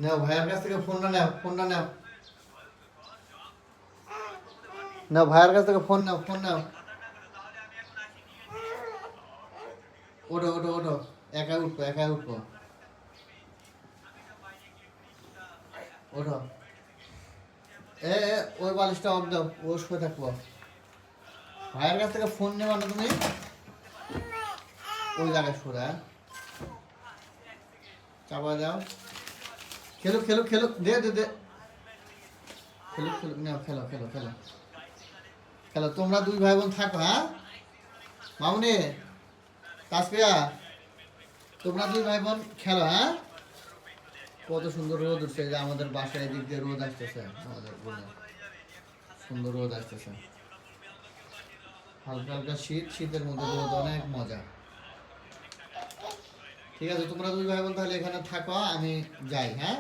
নাও ভাইয়ের কাছ থেকে ফোনটা নাও, ফোনটা নাও। নাও ভাইয়ের কাছ থেকে ফোন নাও, ফোন নাও। ওঠো ওঠো ওঠো, একা উঠবো, একা উঠবো। ওঠো। ওই বালিশটা অফ দাও, ও শুয়ে থাকবো। ভাইয়ের কাছ থেকে ফোন নেবা না তুমি? ওই জায়গায় শুয়ে, হ্যাঁ? চাপা দাও। খেলো খেলো খেলো, দে দে দে। খেলো খেলো, নাও খেলো খেলো খেলো খেলো। তোমরা দুই ভাই বোন থাকো, হ্যাঁ? মামুনি, তাসফিয়া, তোমরা দুই ভাই বোন খেলো, হ্যাঁ? কত সুন্দর রোদ উঠছে, যে আমাদের বাসায় দিক দিয়ে রোদ আসতেছে, আমাদের রোদে সুন্দর রোদ আসতেছে। হালকা হালকা শীত, শীতের মধ্যে রোদ, অনেক মজা। ঠিক আছে, তোমরা দুই ভাই বোন তাহলে এখানে থাকো, আমি যাই, হ্যাঁ?